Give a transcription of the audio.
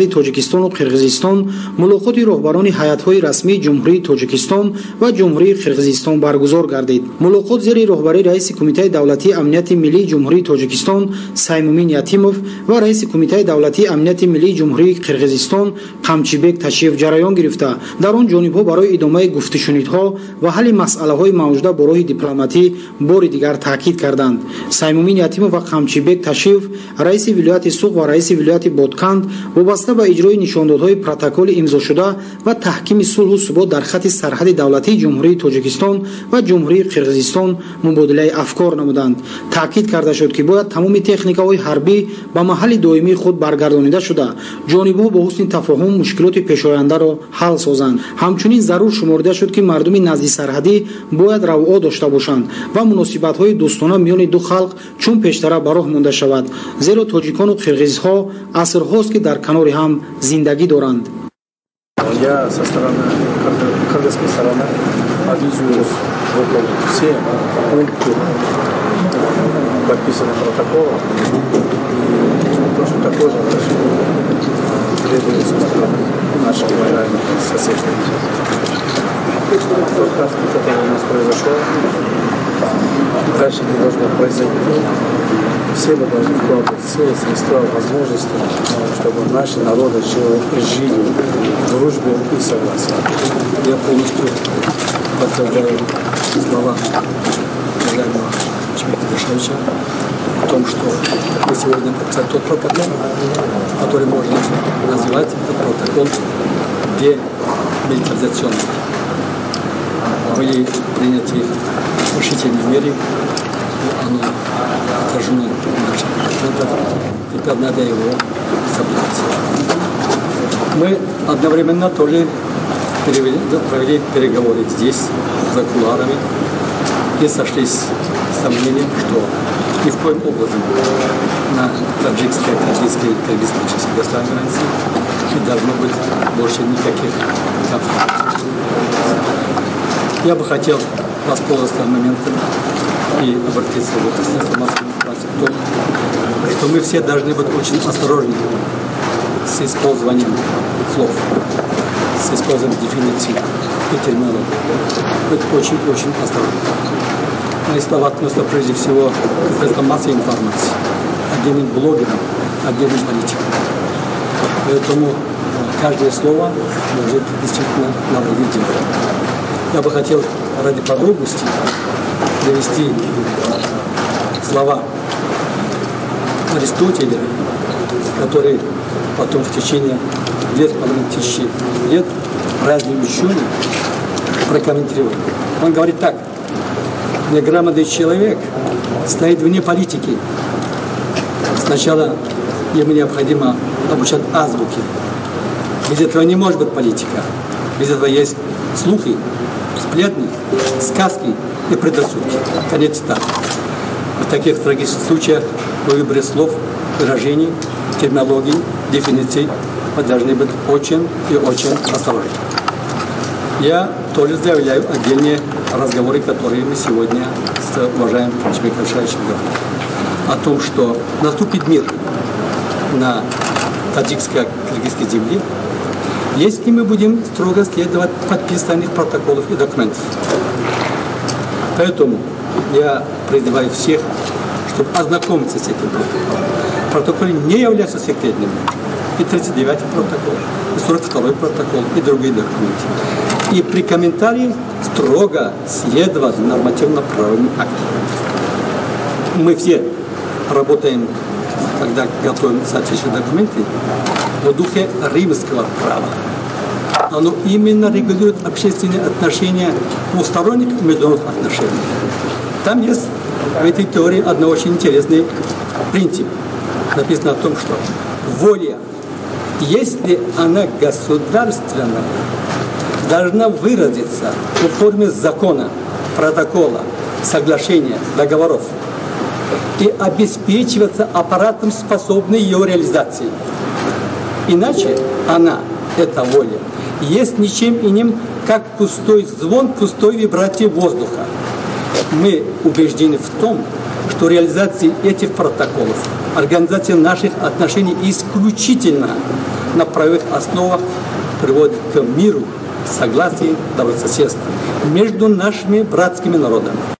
Тоҷикистону Қирғизистон мулоқоти роҳбарони ҳайатҳои расмии Ҷумҳурии Тоҷикистон ва Ҷумҳурии Қирғизистон баргузор гардид. Мулоқот зери роҳбарии раиси Кумитаи давлатии амнияти миллии Ҷумҳурии Тоҷикистон Саймумин Ятимов ва раиси Кумитаи давлатии амнияти миллии Ҷумҳурии Қирғизистон Қамчибек Ташиев ҷараён гирифта, дар он ҷонибҳо барои идомаи гуфтушунидҳо ва ҳалли масъалаҳои мавҷуда бо роҳи дипломатӣ бори дигар таъкид карданд. Саймумин Ятимов ва Қамчибек Ташиев раиси вилояти Суғ ва раиси вилояти Бодканд вобаста ба иҷрои нишондодҳои протоколи имзошуда ва таҳкими сулҳу субот дар хатти сарҳади давлатии Ҷумҳурии Тоҷикистон ва Ҷумҳурии Қирғизистон мубодилаи афкор намуданд. Таъкид карда шуд, ки бояд тамоми техникаҳои ҳарбӣ ба маҳалли доимии худ баргардонида шуда, ҷонибҳо бо ҳусни тафоҳум мушкилоти пешояндаро ҳал созанд. Ҳамчунин зарур шуморида шуд, ки мардуми назди сарҳадӣ бояд равоъо дошта бошанд ва муносибатҳои дӯстона миёни ду халқ чун пештара ба роҳ монда шавад, зеро тоҷикону қирғизҳо асрҳост ки дар канори ҳам зиндагӣ доранд. Я со стороны кыргызской стороны обязуюсь выполнить все пункты подписанных протоколов. Точно такое же требуется наших уважаемых соседей. Тот конфликт, который у нас произошел, дальше не должно произойти. Все мы должны вкладывать все средства, возможности, чтобы наши народы жили в дружбе и согласии. Я полностью подтверждаю слова уважаемого Чемита Решевича о том, что мы сегодня подписали тот протокол, который можно назвать протокол демилитаризационный. Были приняты решительные меры, оно отражено в наших документах, теперь надо его соблюдать. Мы одновременно тоже провели переговоры здесь, за кулуарами, и сошлись с мнением, что ни в коем образом на таджикской, киргизской и кыргызской государственной границе не должно быть больше никаких конфликтов. Я бы хотел воспользоваться моментом и обратиться в информацию о том, что мы все должны быть очень осторожны с использованием слов, с использованием дефиниций и терминологии. Быть очень-очень осторожны. Мои слова относятся прежде всего к средствам массовой информации, отдельным блогерам, отдельным политикам. Поэтому каждое слово может действительно навредить делу. Я бы хотел ради подробностей привести слова Аристотеля, который потом в течение 2500 лет разные ученые прокомментировали. Он говорит так: неграмотный человек стоит вне политики. Сначала ему необходимо обучать азбуке. Без этого не может быть политика. Без этого есть слухи, сплетни, сказки и предрассудки. Конец цитаты. В таких трагических случаях по выборе слов, выражений, терминологий, дефиниций мы должны быть очень и очень осторожны. Я тоже заявляю отдельные разговоры, которые мы сегодня с уважаемым Чемитом Решевичем говорим. О том, что наступит мир на таджикско-киргизской земле, если мы будем строго следовать подписанных протоколов и документов. Поэтому я призываю всех, чтобы ознакомиться с этим протоколом. Протоколы не являются секретными. И 39-й протокол, и 42-й протокол, и другие документы. И при комментарии строго следовать нормативно-правовым актам. Мы все работаем, когда готовим соответствующие документы, в духе римского права. Оно именно регулирует общественные отношения двусторонних и международных отношений. Там есть в этой теории один очень интересный принцип. Написано о том, что воля, если она государственная, должна выразиться в форме закона, протокола, соглашения, договоров и обеспечиваться аппаратом, способным ее реализации. Иначе она, эта воля, есть ничем иным, как пустой звон, пустой вибрации воздуха. Мы убеждены в том, что реализация этих протоколов, организация наших отношений исключительно на правовых основах приводит к миру, согласию, добрососедству между нашими братскими народами.